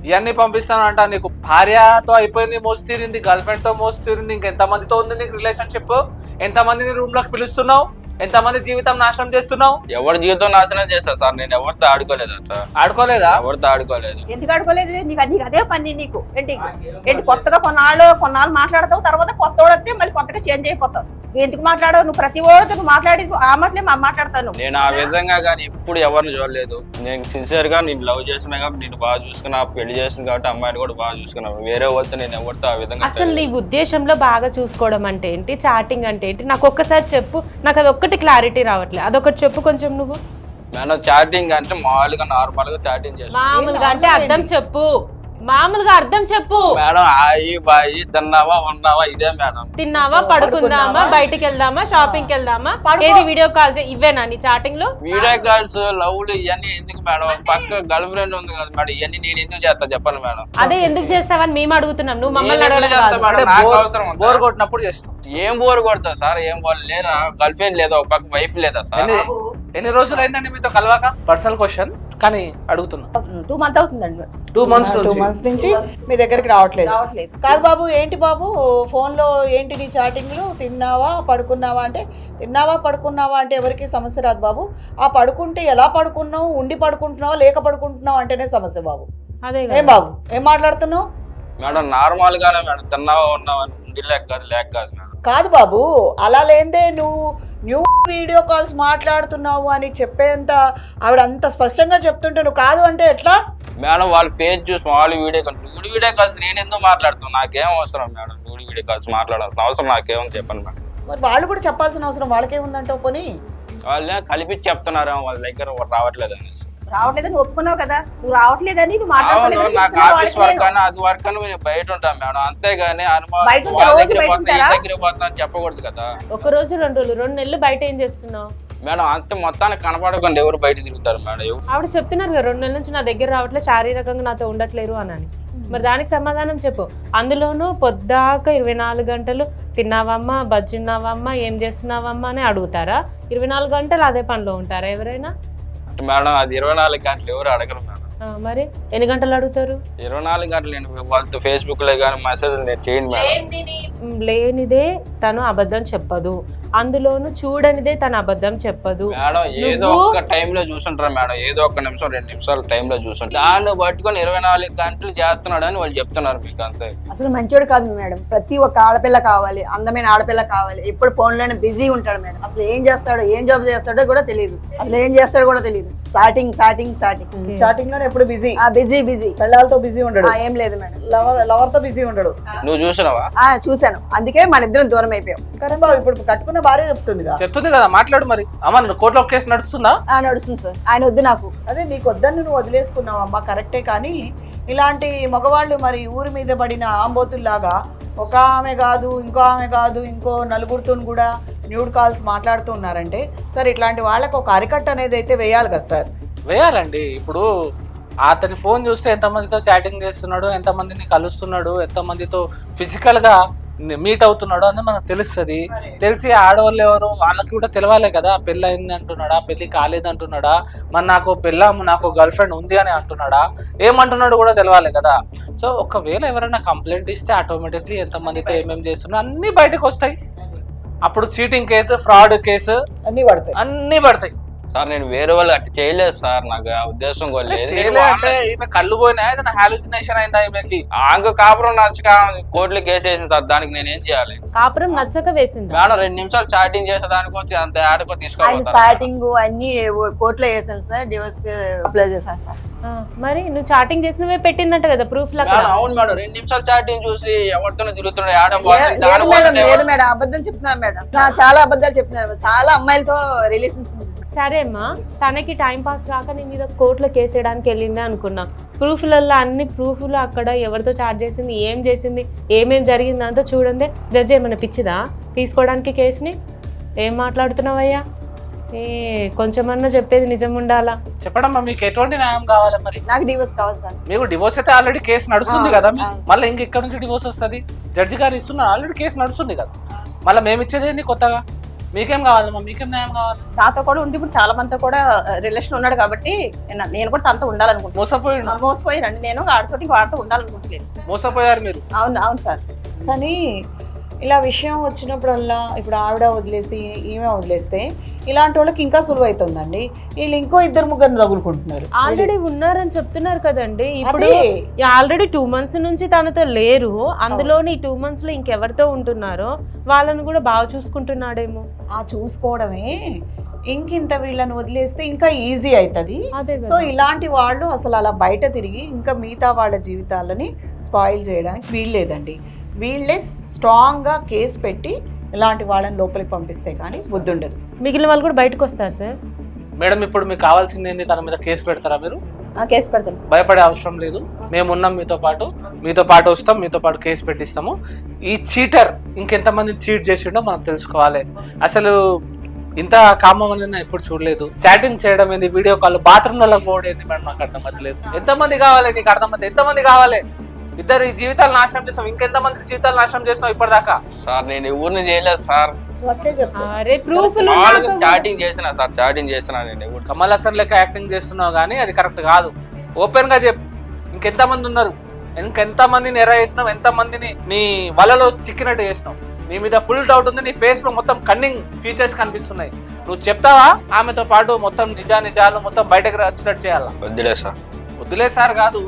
ఇవన్నీ పంపిస్తానంట. నీకు భార్యతో అయిపోయింది మోసు తీరింది, గర్ల్ ఫ్రెండ్ తో మోసు తీరింది, ఇంకెంత మందితో ఉంది నీకు రిలేషన్షిప్? ఎంత మందిని రూమ్ లోకి పిలుస్తున్నావు? ఎంతమంది జీవితం నాశనం చేస్తున్నావు? ఎవరి జీవితం నాశనం చేస్తా సార్, నేను ఎవరితో ఆడుకోలేదు అట్లా. ఆడుకోలేదా? ఎవరితో ఆడుకోలేదు. ఎందుకు ఆడుకోలేదు? నీకు అదే పని. నీకు ఏంటి కొత్తగా కొన్నాళ్ళు మాట్లాడతావు, తర్వాత కొత్త వస్తే మళ్ళీ కొత్తగా చేంజ్ అయిపోతావు. నువ్వు ఎందుకు మాట్లాడవు? నువ్వు ప్రతి ఓడితో నువ్వు మాట్లాడి ఆ మాటలే మాట్లాడతాను. నేను ఆ విధంగా కానీ ఎప్పుడు ఎవరిని చూడలేదు. నేను సిన్సియర్ గా నేను లవ్ చేసిన కాబట్టి నేను బాగా చూసుకున్నా, పెళ్లి చేసిన కాబట్టి అమ్మాయిని కూడా బాగా చూసుకున్నాను. వేరే వాళ్ళతో నేను ఎవరితో ఆ విధంగా. అసలు నీ ఉద్దేశంలో బాగా చూసుకోవడం అంటే ఏంటి, చాటింగ్ అంటే ఏంటి, నాకు ఒక్కసారి చెప్పు. నాకు అది ఒక్కటి క్లారిటీ రావట్లేదు, అదొకటి చెప్పు కొంచెం. నువ్వు నేను చాటింగ్ అంటే మామూలుగా నార్మల్ గా చాటింగ్ చేస్తాను. మామూలుగా అంటే అర్థం చెప్పు, మామూలుగా అర్థం చెప్పు. మేడం ఆయి బాయి తిన్నావా ఉన్నావా ఇదే మేడం. తిన్నావా, పడుకుందామా, బయటికి వెళ్దామా, షాపింగ్ కి వెళ్దామా, ఏది వీడియో కాల్ ఇవేనా నీ చాటింగ్ లో? వీడియో కాల్స్, లవ్లు ఇవన్నీ ఎందుకు మేడం? పక్క గర్ల్ ఫ్రెండ్ ఉంది కదా మేడం, ఇవన్నీ నేను ఎందుకు చేస్తా చెప్పండి మేడం. అదే ఎందుకు చేస్తావని మేము అడుగుతున్నాం, నువ్వు మమ్మల్ని బోర్ కొట్టినప్పుడు చేస్తాం. ఏం బోర్ కొడతా సార్? ఏం వాళ్ళు లేదా? గర్ల్ ఫ్రెండ్ లేదా, ఒక పక్క వైఫ్ లేదా సార్? ఎన్ని రోజులు అయిందండి మీతో కలవాక? పర్సనల్ క్వశ్చన్ కానీ అడుగుతున్నా. 2 months అవుతుందండి. 2 months 2 months నుంచి మీ దగ్గరికి రావట్లేదు. కాదు బాబు, ఏంటి బాబు ఫోన్ లో ఏంటి నీ చాటింగ్లు? తిన్నావా పడుకున్నావా అంటే, తిన్నావా పడుకున్నావా అంటే ఎవరికి సమస్య రాదు బాబు. ఆ పడుకుంటే ఎలా పడుకున్నావు, ఉండి పడుకుంటున్నావా లేక పడుకుంటున్నావు అంటేనే సమస్య బాబు. అదే ఏం బాబు ఏం మాట్లాడుతున్నావు? మేడం నార్మల్ గానే మేడం, తిన్నావా ఉన్నావా అని ఉండి లేక కాదు మేడం. కాదు బాబు, అలా లేదే నువ్వు న్యూ వీడియో కాల్స్ మాట్లాడుతున్నావు అని చెప్పేంత ఆవిడ అంత స్పష్టంగా చెప్తుంటే నువ్వు కాదు అంటే ఎట్లా మేడం? వాళ్ళు ఫేస్ చూసి వాళ్ళు వీడియో కాల్స్ నేను ఎందుకు మాట్లాడుతాను? నాకేం అవసరం మేడం వీడియో కాల్స్ మాట్లాడాల్సిన అవసరం నాకేమో చెప్పండి మేడం. మరి వాళ్ళు కూడా చెప్పాల్సిన అవసరం వాళ్ళకేముందంటావు? పోనీ వాళ్ళే కలిపి చెప్తున్నారేమో వాళ్ళ దగ్గర రావట్లేదు అనేసి. రావట్లేదని ఒప్పుకున్నావు కదా, నువ్వు రావట్లేదని నువ్వు నాకు ఆఫీస్ వర్క్ మాట్లాడలేదు. అని అది వర్క్ అని నేను బయట ఉంటాను మేడం, అంతేగాని బయట వాళ్ళ రోజు దగ్గర బయట పోతున్నా ఈ ఉంటారా? దగ్గర పోతున్నా అని చెప్పకూడదు కదా ఒక రోజు 2 రోజులు 2 నెలలు బయట ఏం చేస్తున్నావు మేడం? అంతే మొత్తానికి కనపడకుండా ఎవరు బయట తిరుగుతారు మేడం? ఆవిడ చెప్తున్నారు కదా 2 నెలల నుంచి నా దగ్గర రావట్లేదు, శారీరకంగా నాతో ఉండట్లేరు అని. మరి దానికి సమాధానం చెప్పు. అందులోనూ పొద్దాక 24 గంటలు తిన్నావమ్మా, బజ్జున్నావమ్మా, ఏం చేస్తున్నావమ్మా అని అడుగుతారా? 24 గంటలు అదే పనిలో ఉంటారా ఎవరైనా? మేడం అది 24 గంటలు ఎవరు అడగరు మేడం. మరి ఎన్ని గంటలు అడుగుతారు? 24 గంటలు నేను వాళ్ళతో ఫేస్బుక్ లో కానీ మెసేజ్ నేను చేయండి మేడం. లేనిదే తను అబద్ధం చెప్పదు. అందులోను చూడనిదే తన అబద్ధం చెప్పదు. మేడం ఏదో నువ్వు- ఒక్క టైంలో చూసుంటారా మేడం, ఏదో ఒక్క నిమిషం 2 నిమిషాల టైంలో చూసుంటారు. దాన్ని పట్టుకొని 24 గంటలు చేస్తున్నాడు అని వాళ్ళు చెప్తున్నారు మీకు అంతే. అసలు మంచోడు కాదు మేడం. ప్రతి ఒక్క ఆడపిల్ల కావాలి, అందమైన ఆడపిల్ల కావాలి. ఎప్పుడు ఫోన్లోనే బిజీ ఉంటాడు మేడం. అసలు ఏం చేస్తాడో, ఏం జాబ్ చేస్తాడో కూడా తెలియదు. అసలు ఏం చేస్తాడో కూడా తెలియదు. స్టార్టింగ్ స్టార్టింగ్ లో ఎప్పుడు బిజీ, బిజీ పిల్లలతో బిజీ ఉండడు, ఏం లేదు మేడం. లవర్ తో బిజీ ఉండడు. నువ్వు చూసినావా? చూశాను, అందుకే మన ఇద్దరం దూరం అయిపోయాం. కానీ బాబు ఇప్పుడు కట్టుకున్న భార్య చెప్తుందిగా. చెప్తుంది కదా, మాట్లాడు మరి. అమ్మ కోర్టులో కేసు నడుస్తుందా? నడుస్తుంది సార్. ఆయన వద్దు నాకు. అదే నీకు వద్దని నువ్వు వదిలేసుకున్నావు అమ్మా, కరెక్టే. కానీ ఇలాంటి మగవాళ్ళు మరి ఊరి మీద పడిన ఆంబోతుల్లాగా ఒక ఆమె కాదు, ఇంకో ఆమె కాదు, ఇంకో నలుగురితో కూడా న్యూడ్ కాల్స్ మాట్లాడుతూ ఉన్నారంటే సార్, ఇట్లాంటి వాళ్ళకి ఒక అరికట్ట అనేది అయితే వేయాలి కదా సార్. వేయాలండి. ఇప్పుడు అతని ఫోన్ చూస్తే ఎంతమందితో చాటింగ్ చేస్తున్నాడు, ఎంతమందిని కలుస్తున్నాడు, ఎంతమందితో ఫిజికల్ గా మీట్ అవుతున్నాడు అని మనకు తెలుస్తుంది. తెలిసి ఆడవాళ్ళు ఎవరు వాళ్ళకి కూడా తెలవాలి కదా. పెళ్ళి అయింది అంటున్నాడా, పెళ్లి కాలేదు అంటున్నాడా, మరి నాకు గర్ల్ ఫ్రెండ్ ఉంది అని అంటున్నాడా, ఏమంటున్నాడు కూడా తెలవాలి కదా. సో ఒకవేళ ఎవరైనా కంప్లైంట్ ఇస్తే ఆటోమేటిక్లీ ఎంతమందితో ఏమేమి చేస్తున్నా అన్ని బయటకు వస్తాయి. అప్పుడు చీటింగ్ కేసు, ఫ్రాడ్ కేసు అన్ని పడతాయి. సార్ నేను వేరే వాళ్ళు అట్లా చేయలేదు సార్, నాకు ఆ ఉద్దేశం కూడా లేదు. అంటే ఈమె కళ్ళు పోయినా ఏదైనా హాలుసినేషన్ అయిందా ఈమెకి? ఆంగ కాపురం నచ్చక కోర్టులో కేసు వేసింది సార్. దానికి నేనేం చేయాలి? కాపురం నచ్చక వేసింది. మేడం 2 నిమిషాలు చాటింగ్ చేసే దానికోసం అంత ఆడకో ఆయన తీసుకోవాలి. స్టార్టింగ్ అన్ని కోర్టులో వేసాను సార్. డివోర్స్ అప్లై చేశాను సార్. మరి నువ్వు చాటింగ్ చేసినవే పెట్టిందంట కదా ప్రూఫ్ లా. మేడం అవును మేడం, 2 నిమిషాలు చాటింగ్ చూసి ఎవరితోనో తిరుగుతున్నాడు లేదు మేడం, అబద్ధం చెప్తున్నాను మేడం. చాలా అబద్ధాలు చెప్తున్నారు. చాలా అమ్మాయిలతో రిలేషన్స్ ఉంది. సరే అమ్మా, తనకి టైం పాస్ కాక నీ మీద కోర్టులో కేసు వేయడానికి వెళ్ళింది అనుకున్నా. ప్రూఫ్లలో అన్ని ప్రూఫ్లు అక్కడ ఎవరితో చార్జ్ చేసింది, ఏం చేసింది, ఏమేం జరిగింది అంతా చూడండి. జడ్జి ఏమైనా పిచ్చిదా తీసుకోవడానికి కేసుని? ఏం మాట్లాడుతున్నావయ్యా? కొంచెమన్నా చెప్పేది నిజం ఉండాలా. చెప్పడమ్మా, మీకు ఎటువంటి న్యాయం కావాలి? మరి నాకు డివోర్స్ కావాలి సార్. మీకు డివోర్స్ అయితే ఆల్రెడీ కేసు నడుస్తుంది కదా, మళ్ళీ ఇక్కడ నుంచి డివోర్స్ వస్తుంది. జడ్జి గారు ఇస్తున్నారు, ఆల్రెడీ కేసు నడుస్తుంది కదా, మళ్ళీ మేము ఇచ్చేది ఏంది కొత్తగా? మీకేం కావాలమ్మా? మీకేం న్యాయం కావాలి? నాతో కూడా ఉండి ఇప్పుడు చాలా మందితో కూడా రిలేషన్ ఉన్నాడు కాబట్టి నేను కూడా తనతో ఉండాలనుకుంటున్నాను. మోసపోయానండి నేను, ఆడితోటి వాడితో ఉండాలనుకుంటలేదు. మోసపోయారు మీరు. అవును సార్. కానీ ఇలా విషయం వచ్చినప్పుడల్లా ఇప్పుడు ఆవిడ వదిలేసి ఈమె వదిలేస్తే ఇలాంటి వాళ్ళకి ఇంకా సులువు అవుతుందండి. వీళ్ళు ఇంకో 2-3 తగులుకుంటున్నారు. ఆల్రెడీ ఉన్నారని చెప్తున్నారు కదండి. ఇప్పుడు ఆల్రెడీ 2 months నుంచి తనతో లేరు, అందులోని 2 months లో ఇంకెవరితో ఉంటున్నారో వాళ్ళని కూడా బాగా చూసుకుంటున్నాడేమో. ఆ చూసుకోవడమే ఇంకింత వీళ్ళని వదిలేస్తే ఇంకా ఈజీ అవుతుంది. సో ఇలాంటి వాళ్ళు అసలు అలా బయట తిరిగి ఇంకా మిగతా వాళ్ళ జీవితాలని స్పాయిల్ చేయడానికి వీల్లేదండి. వీళ్ళే స్ట్రాంగ్గా కేసు పెట్టి ఇలాంటి వాళ్ళని లోపలికి పంపిస్తే కానీ బుద్ధి ఉండదు. మిగిలిన వాళ్ళు కూడా బయటకు వస్తారు సార్. మేడం ఇప్పుడు మీకు కావాల్సింది ఏంటి? తన మీద కేసు పెడతారా మీరు? కేసు పెడతాను. భయపడే అవసరం లేదు, మేము ఉన్నాం మీతో పాటు వస్తాం, మీతో పాటు కేసు పెట్టిస్తాము. ఈ చీటర్ ఇంకెంతమంది చీట్ చేసిండో మనం తెలుసుకోవాలి. అసలు ఇంత కామం అనేది నేను ఎప్పుడు చూడలేదు. చాటింగ్ చేయడం ఏంది, వీడియో కాల్, బాత్రూమ్లలో పోవడం ఏంది మేడం, నాకు అర్థమవుతలేదు. ఎంతమంది కావాలి నీకు? అర్థమవుతుంది ఎంతమంది కావాలి? ఇద్దరు జీవితాలు నాశనం చేస్తాం, ఇంకెంతమంది జీవితాలు నాశనం చేస్తాం ఇప్పటిదాకా? సార్ నేను ఎవరిని చేయలేదు సార్. చాటింగ్ చేసిన సార్, చాటింగ్ చేసిన. నేను కమల్ హాసన్ లెక్క యాక్టింగ్ చేస్తున్నావు కానీ అది కరెక్ట్ కాదు. ఓపెన్ గా చెప్పు, ఇంకెంతమంది ఉన్నారు, ఇంకెంతమందిని ఎర్ర చేసినావు, ఎంతమందిని నీ వలలో చిక్కినట్టు చేసినావు. నీ మీద ఫుల్ డౌట్ ఉంది, నీ ఫేస్ లో మొత్తం కన్నింగ్ ఫీచర్స్ కనిపిస్తున్నాయి. నువ్వు చెప్తావా? ఆమెతో పాటు మొత్తం నిజాలు మొత్తం బయటకు వచ్చినట్టు చేయాలా? వద్దులే సార్ కాదు,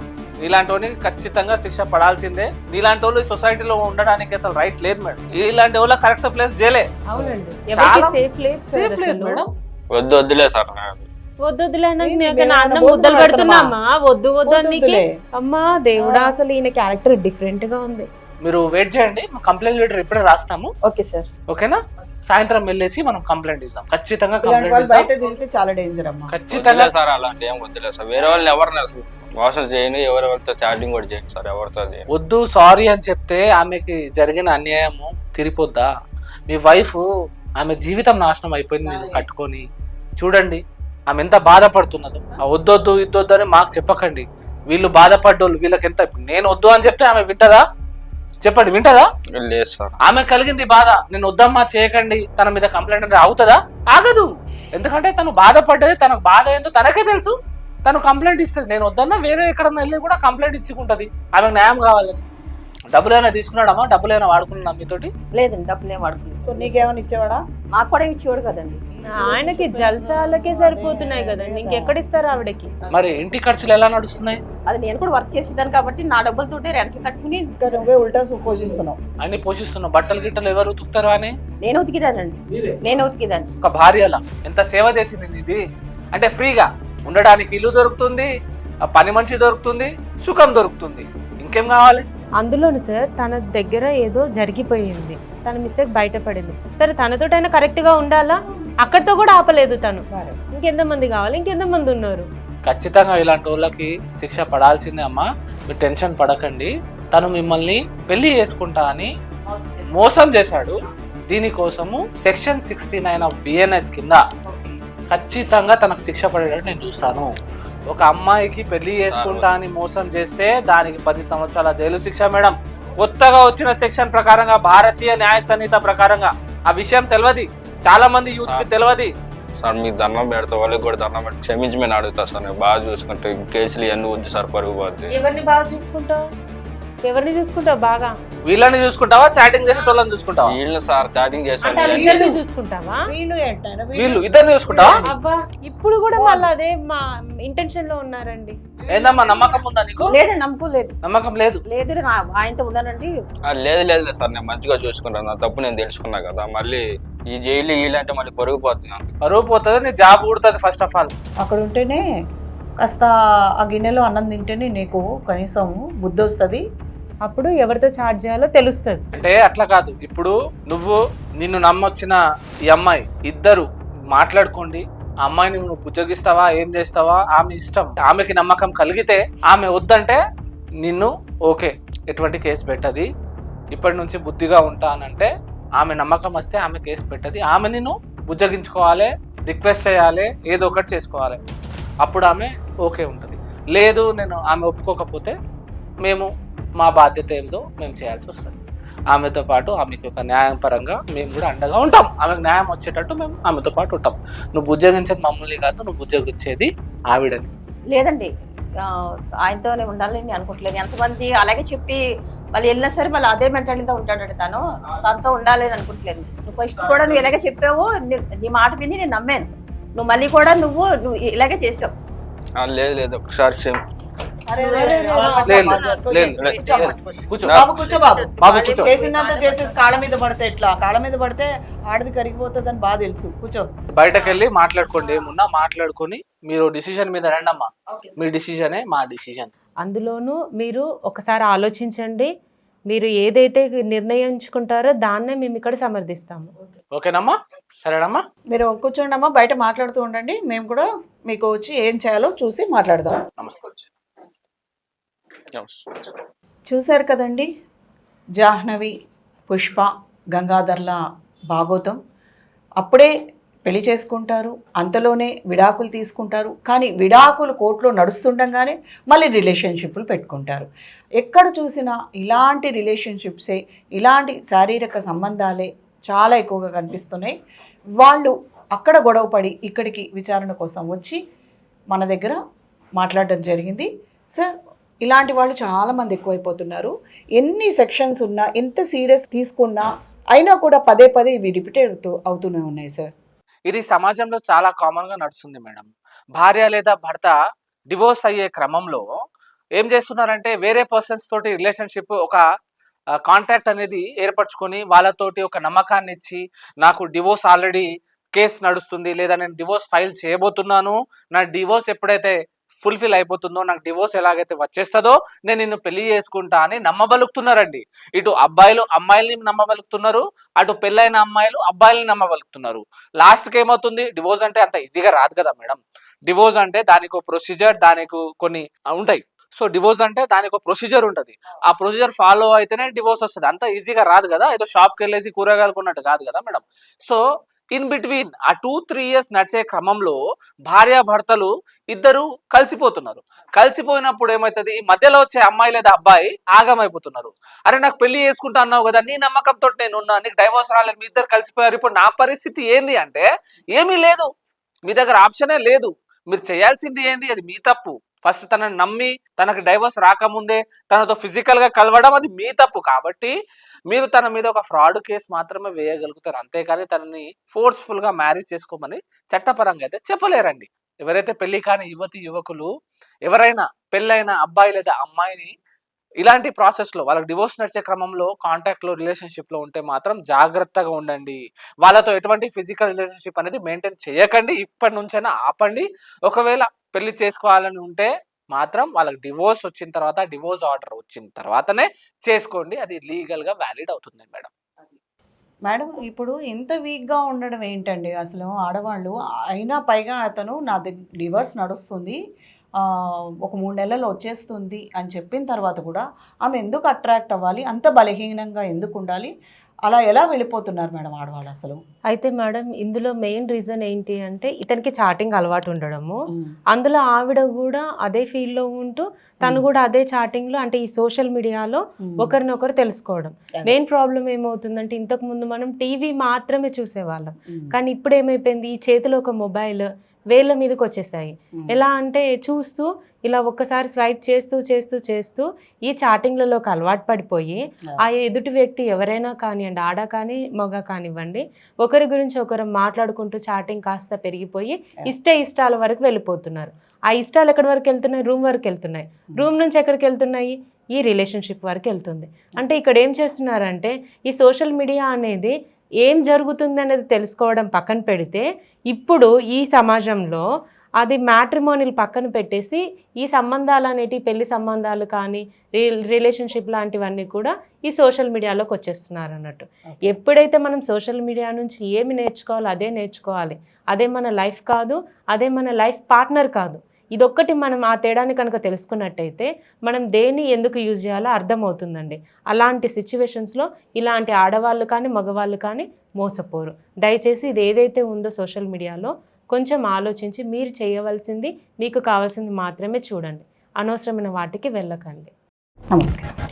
ఇలాంటి వాళ్ళకి ఖచ్చితంగా శిక్ష పడాల్సిందే. ఇలాంటి వాళ్ళు సొసైటీలో ఉండడానికి అసలు రైట్ లేదు మేడం. ఇలాంటి వాళ్ళ కరెక్ట్ ప్లేస్ జైలే. సేఫ్ లేదు మేడం. వద్దులే సార్. వద్దులే అన్నం ముద్దలు పెడుతున్నామా? వద్దు అని. అమ్మా దేవుడా, అసలు ఈయన క్యారెక్టర్ డిఫరెంట్ గా ఉంది. మీరు వెయిట్ చేయండి, కంప్లైంట్ లెటర్ ఇప్పుడే రాస్తాము. Okay sir. ఓకేనా? సాయంత్రం వెళ్ళేసి మనం కంప్లైంట్ ఇద్దాం. ఖచ్చితంగా చాలా డేంజర్ అమ్మా. ఖచ్చితంగా సార్ అలాంటి ఏం వద్దులే సార్. వేరే వాళ్ళని ఎవరిని అసలు మోసం చేయను, ఎవరి వాళ్ళతో చాటింగ్ కూడా చేయండి సార్, ఎవరితో చేయండి. వద్దు సారీ అని చెప్తే ఆమెకి జరిగిన అన్యాయము తిరిగిపోద్దా? మీ వైఫ్ ఆమె జీవితం నాశనం అయిపోయింది నేను కట్టుకొని. చూడండి ఆమె ఎంత బాధపడుతున్నదో. వద్దొద్దు ఇద్దొద్దు అని మాకు చెప్పకండి. వీళ్ళు బాధపడ్డోళ్ళు, వీళ్ళకి ఎంత. నేను వద్దు అని చెప్తే ఆమె వింటదా? చెప్పండి, వింటదా? లేదు సార్. ఆమె కలిగింది బాధ, నేను వద్దమ్మా చేయకండి తన మీద కంప్లైంట్ అంటే అవుతుందా? ఆగదు. ఎందుకంటే తను బాధపడ్డది, తనకు బాధ ఏందో తనకే తెలుసు. తను కంప్లైంట్ ఇస్తుంది. నేను వద్దన్నా వేరే ఎక్కడన్నా వెళ్ళి కూడా కంప్లైంట్ ఇచ్చుకుంటది, ఆమెకు న్యాయం కావాలని. డబ్బులు ఏమైనా తీసుకున్నాడమ్మా? డబ్బులు ఏమైనా వాడుకున్నా మీతోటి? లేదండి, డబ్బులు ఏం వాడుకోలేదు. నీకేమైనా ఇచ్చేవాడా? నాకు కూడా ఇచ్చేవాడు కదండి. ఆయనకి జల్సాలకే సరిపోతున్నాయి కదండి, ఇంకెక్కడిస్తారు ఆవిడకి? మరి ఇంటి ఖర్చులు ఎలా నడుస్తున్నాయి? అది నేను కూడా వర్క్ చేసేదాన్ని కాబట్టి నా డబ్బులతోటే రెంట్లు కట్టుకుని ఇంకా నువ్వే ఉల్టా పోషిస్తున్నావు. అన్ని పోషిస్తున్నావు. బట్టలు గిట్టలు ఎవరు ఉతుకుతారు అని? నేను ఉతికిదానండి, నేను ఉతికిదాన్ని. ఒక భార్యలా ఎంత సేవ చేసింది ఇది. అంటే ఫ్రీగా ఉండడానికి ఇల్లు దొరుకుతుంది, ఆ పని మనిషి దొరుకుతుంది, సుఖం దొరుకుతుంది, ఇంకేం కావాలి? అందులోను సార్ తన దగ్గర ఏదో జరిగిపోయింది, తన మిస్టేక్ బయటపడింది. సరే తనతోటైనా కరెక్ట్గా ఉండాలా, అక్కడితో కూడా ఆపలేదు తను. ఇంకెంతమంది కావాలి, ఇంకెంతమంది ఉన్నారు? ఖచ్చితంగా ఇలాంటి వాళ్ళకి శిక్ష పడాల్సిందే అమ్మా. మీరు టెన్షన్ పడకండి. తను మిమ్మల్ని పెళ్లి చేసుకుంటా అని మోసం చేశాడు. దీనికోసము సెక్షన్ 69 ఆఫ్ బిఎన్ఎస్ కింద ఖచ్చితంగా తనకు శిక్ష పడేటట్టు నేను చూస్తాను. ఒక అమ్మాయికి పెళ్లి చేసుకుంటా అని మోసం చేస్తే దానికి 10 సంవత్సరాల జైలు శిక్ష మేడం. కొత్తగా వచ్చిన సెక్షన్ ప్రకారంగా, భారతీయ న్యాయ సంహిత ప్రకారంగా. ఆ విషయం తెలియదు, చాలా మంది యూత్ కి తెలియదు. సార్ మీకు దండం పెడతా, వాళ్ళకి కూడా దండం పెట్టి క్షమించి మేము అడుగుతా సార్. నేను బాగా చూసుకుంటే కేసులు ఇవన్నీ వద్దు సార్, పరుగు పోద్ది. ఎవరిని బాగా చూసుకుంటావు? ఎవరిని చూసుకుంటావు బాగా? వీళ్ళని చూసుకుంటావా, చాటింగ్ చేసే వాళ్ళని చూసుకుంటావా? వీళ్ళు సార్ చాటింగ్ చేసాను. ఇద్దరిని చూసుకుంటావా? వీళ్ళు ఇద్దరిని చూసుకుంటావా? అబ్బా, ఇప్పుడు కూడా మళ్ళీ అదే మా ఇంటెన్షన్ లో ఉన్నారండి. ఏందమ్మా, నమ్మకం ఉందా నీకు? లేదండి, నమ్మకం లేదు. నమ్మకం లేదు? లేదు, ఆయనతో ఉన్నానండి. లేదు లేదు సార్, నేను మంచిగా చూసుకుంటాను. నా తప్పు నేను తెలుసుకున్నా కదా. మళ్ళీ ఈ జైలు వీళ్ళంటే మళ్ళీ పరుగు పోతుంది. అంత పరువు పోతుంది, నీ జాబ్ ఊడుతుంది. ఫస్ట్ ఆఫ్ ఆల్ అక్కడ ఉంటేనే కాస్త ఆ గిన్నెలో అన్నం తింటేనే నీకు కనీసం బుద్ధి వస్తుంది. అప్పుడు ఎవరితో చాట్ చేయాలో తెలుస్తుంది. అంటే అట్లా కాదు. ఇప్పుడు నువ్వు, నిన్ను నమ్మొచ్చిన ఈ అమ్మాయి, ఇద్దరు మాట్లాడుకోండి. ఆ అమ్మాయిని నువ్వు పుచ్చగిస్తావా, ఏం చేస్తావా ఆమె ఇష్టం. ఆమెకి నమ్మకం కలిగితే, ఆమె వద్దంటే నిన్ను ఓకే, ఎటువంటి కేసు పెట్టది, ఇప్పటి నుంచి బుద్ధిగా ఉంటానంటే ఆమె నమ్మకం వస్తే ఆమె కేసు పెట్టది. ఆమె నిన్ను బుజ్జగించుకోవాలి, రిక్వెస్ట్ చేయాలి, ఏదో ఒకటి చేసుకోవాలి. అప్పుడు ఆమె ఓకే ఉంటుంది. లేదు నేను ఆమె ఒప్పుకోకపోతే మేము మా బాధ్యత ఏమిదో మేము చేయాల్సి వస్తుంది. ఆమెతో పాటు ఆమెకి ఒక న్యాయం పరంగా మేము కూడా అండగా ఉంటాం. ఆమెకు న్యాయం వచ్చేటట్టు మేము ఆమెతో పాటు ఉంటాం. నువ్వు బుజ్జగించేది మమ్మల్ని కాదు, నువ్వు బుజ్జగించేది ఆవిడని. లేదండి, ఆయనతోనే ఉండాలని నేను అనుకోవట్లేదు. ఎంతమంది అలాగే చెప్పి మళ్ళీ వెళ్ళినా సరే మళ్ళీ అదే మెంటాలిటీతో ఉంటాడండి. తనతో ఉండాలి అని అనుకోవట్లేదు. నువ్వు ఫస్ట్ కూడా నువ్వు ఇలాగే చెప్పావు, నీ మాట విని నేను నమ్మాను. నువ్వు మళ్ళీ కూడా నువ్వు ఇలాగే చేసావు. లేదు లేదు, ఒకసారి చేసిందంతా చేసేసి కాళ్ళ మీద పడితే ఎట్లా? కాళ్ళ మీద పడితే ఆడది కరిగిపోతుంది అని బాగా తెలుసు. కూర్చో, బయటకు వెళ్ళి మాట్లాడుకోండి. ఏమున్నా మాట్లాడుకొని మీరు డిసిజన్ మీద రండమ్మా. మీ డిసిజనే మా డిసిజన్. అందులోనూ మీరు ఒకసారి ఆలోచించండి. మీరు ఏదైతే నిర్ణయించుకుంటారో దాన్నే మేము ఇక్కడ సమర్థిస్తాము. ఓకేనమ్మా? సరేనమ్మా, మీరు కూర్చోండి అమ్మా, బయట మాట్లాడుతూ ఉండండి. మేము కూడా మీకు వచ్చి ఏం చేయాలో చూసి మాట్లాడదాం. నమస్తే. చూశారు కదండి, జాహ్నవి, పుష్ప, గంగాధర్ల భాగోతం. అప్పుడే పెళ్లి చేసుకుంటారు, అంతలోనే విడాకులు తీసుకుంటారు. కానీ విడాకులు కోర్టులో నడుస్తుండగానే మళ్ళీ రిలేషన్షిప్లు పెట్టుకుంటారు. ఎక్కడ చూసినా ఇలాంటి రిలేషన్షిప్సే, ఇలాంటి శారీరక సంబంధాలే చాలా ఎక్కువగా కనిపిస్తున్నాయి. వాళ్ళు అక్కడ గొడవపడి ఇక్కడికి విచారణ కోసం వచ్చి మన దగ్గర మాట్లాడడం జరిగింది. సార్, ఇలాంటి వాళ్ళు చాలామంది ఎక్కువైపోతున్నారు. ఎన్ని సెక్షన్స్ ఉన్నా, ఎంత సీరియస్ తీసుకున్నా అయినా కూడా పదే పదే ఇవి రిపీట్ అవుతూనే ఉన్నాయి సార్. ఇది సమాజంలో చాలా కామన్ గా నడుస్తుంది మేడం. భార్య లేదా భర్త డివోర్స్ అయ్యే క్రమంలో ఏం చేస్తున్నారంటే, వేరే పర్సన్స్ తోటి రిలేషన్షిప్, ఒక కాంటాక్ట్ అనేది ఏర్పరచుకొని వాళ్ళతోటి ఒక నమ్మకాన్ని ఇచ్చి, నాకు డివోర్స్ ఆల్రెడీ కేసు నడుస్తుంది, లేదా నేను డివోర్స్ ఫైల్ చేయబోతున్నాను, నా డివోర్స్ ఎప్పుడైతే ఫుల్ఫిల్ అయిపోతుందో, నాకు డివోర్స్ ఎలాగైతే వచ్చేస్తుందో నేను నిన్ను పెళ్లి చేసుకుంటా అని నమ్మబలుకుతున్నారండి. ఇటు అబ్బాయిలు అమ్మాయిల్ని నమ్మబలుకుతున్నారు, అటు పెళ్ళైన అమ్మాయిలు అబ్బాయిల్ని నమ్మబలుకుతున్నారు. లాస్ట్కి ఏమవుతుంది, డివోర్స్ అంటే అంత ఈజీగా రాదు కదా మేడం. డివోర్స్ అంటే దానికి ప్రొసీజర్, దానికి కొన్ని ఉంటాయి. సో డివోర్స్ అంటే దానికి ఒక ప్రొసీజర్ ఉంటుంది. ఆ ప్రొసీజర్ ఫాలో అయితేనే డివోర్స్ వస్తుంది. అంత ఈజీగా రాదు కదా, ఏదో షాప్కి వెళ్ళేసి కూరగాయలు కొన్నట్టు కాదు కదా మేడం. సో ఇన్ బిట్వీన్ ఆ 2-3 years నడిచే క్రమంలో భార్యాభర్తలు ఇద్దరు కలిసిపోతున్నారు. కలిసిపోయినప్పుడు ఏమవుతుంది, మధ్యలో వచ్చే అమ్మాయి లేదా అబ్బాయి ఆగమైపోతున్నారు. అరే నాకు పెళ్లి చేసుకుంటా అన్నావు కదా, నీ నమ్మకంతో నేను ఉన్నా, నీకు డైవోర్స్ రాలేదు, మీ ఇద్దరు కలిసిపోయారు, ఇప్పుడు నా పరిస్థితి ఏంది అంటే ఏమీ లేదు, మీ దగ్గర ఆప్షనే లేదు, మీరు చేయాల్సింది ఏంది, అది మీ తప్పు. ఫస్ట్ తనని నమ్మి తనకు డైవర్స్ రాకముందే తనతో ఫిజికల్ గా కలవడం అది మీ తప్పు. కాబట్టి మీరు తన మీద ఒక ఫ్రాడ్ కేసు మాత్రమే వేయగలుగుతారు, అంతేకాని తనని ఫోర్స్ఫుల్ గా మ్యారేజ్ చేసుకోమని చట్టపరంగా అయితే చెప్పలేరండి. ఎవరైతే పెళ్లి కాని యువతి యువకులు ఎవరైనా పెళ్ళైన అబ్బాయి లేదా అమ్మాయిని ఇలాంటి ప్రాసెస్ లో వాళ్ళకి డివోర్స్ నడిచే క్రమంలో కాంటాక్ట్ లో రిలేషన్షిప్ లో ఉంటే మాత్రం జాగ్రత్తగా ఉండండి. వాళ్ళతో ఎటువంటి ఫిజికల్ రిలేషన్షిప్ అనేది మెయింటైన్ చేయకండి. ఇప్పటి నుంచైనా ఆపండి. ఒకవేళ పెళ్లి చేసుకోవాలని ఉంటే మాత్రం వాళ్ళకి డివోర్స్ వచ్చిన తర్వాత, డివోర్స్ ఆర్డర్ వచ్చిన తర్వాతనే చేసుకోండి. అది లీగల్ గా వ్యాలిడ్ అవుతుంది మేడం. మేడం ఇప్పుడు ఇంత వీక్గా ఉండడం ఏంటండి అసలు ఆడవాళ్ళు? అయినా పైగా అతను నా డివోర్స్ నడుస్తుంది, ఒక 3 నెలలు వచ్చేస్తుంది అని చెప్పిన తర్వాత కూడా ఆమె ఎందుకు అట్రాక్ట్ అవ్వాలి? అంత బలహీనంగా ఎందుకు ఉండాలి? అలా ఎలా వెళ్ళిపోతున్నారు మేడం ఆడవాళ్ళు అసలు? అయితే మేడం ఇందులో మెయిన్ రీజన్ ఏంటి అంటే ఇతనికి చాటింగ్ అలవాటు ఉండడము, అందులో ఆవిడ కూడా అదే ఫీల్డ్లో ఉంటూ తను కూడా అదే చాటింగ్లో అంటే ఈ సోషల్ మీడియాలో ఒకరినొకరు తెలుసుకోవడం. మెయిన్ ప్రాబ్లం ఏమవుతుందంటే ఇంతకు ముందు మనం టీవీ మాత్రమే చూసేవాళ్ళం, కానీ ఇప్పుడు ఏమైపోయింది ఈ చేతిలో ఒక మొబైల్ వేళ్ళ మీదకి వచ్చేసాయి. ఎలా అంటే చూస్తూ ఇలా ఒక్కసారి స్వైప్ చేస్తూ చేస్తూ చేస్తూ ఈ చాటింగ్లలోకి అలవాటు పడిపోయి ఆ ఎదుటి వ్యక్తి ఎవరైనా కానివ్వండి, ఆడ కానీ మగ కానివ్వండి, ఒకరి గురించి ఒకరు మాట్లాడుకుంటూ చాటింగ్ కాస్త పెరిగిపోయి ఇష్టాల వరకు వెళ్ళిపోతున్నారు. ఆ ఇష్టాలు ఎక్కడి వరకు వెళ్తున్నాయి? రూమ్ వరకు వెళ్తున్నాయి. రూమ్ నుంచి ఎక్కడికి వెళ్తున్నాయి? ఈ రిలేషన్షిప్ వరకు వెళ్తుంది. అంటే ఇక్కడ ఏం చేస్తున్నారంటే ఈ సోషల్ మీడియా అనేది ఏం జరుగుతుంది అనేది తెలుసుకోవడం పక్కన పెడితే ఇప్పుడు ఈ సమాజంలో అది మ్యాట్రిమోనీలు పక్కన పెట్టేసి ఈ సంబంధాలు అనేటివి పెళ్లి సంబంధాలు కానీ రిలేషన్షిప్ లాంటివన్నీ కూడా ఈ సోషల్ మీడియాలోకి వచ్చేస్తున్నారు అన్నట్టు. ఎప్పుడైతే మనం సోషల్ మీడియా నుంచి ఏమి నేర్చుకోవాలో అదే నేర్చుకోవాలి. అదే మన లైఫ్ కాదు, అదే మన లైఫ్ పార్ట్నర్ కాదు. ఇదొక్కటి మనం ఆ తేడాన్ని కనుక తెలుసుకున్నట్టయితే మనం దేన్ని ఎందుకు యూజ్ చేయాలో అర్థమవుతుందండి. అలాంటి సిచ్యువేషన్స్లో ఇలాంటి ఆడవాళ్ళు కానీ మగవాళ్ళు కానీ మోసపోరు. దయచేసి ఇది ఏదైతే ఉందో సోషల్ మీడియాలో కొంచెం ఆలోచించి మీరు చేయవలసింది మీకు కావాల్సింది మాత్రమే చూడండి, అనవసరమైన వాటికి వెళ్ళకండి. నమస్కారం.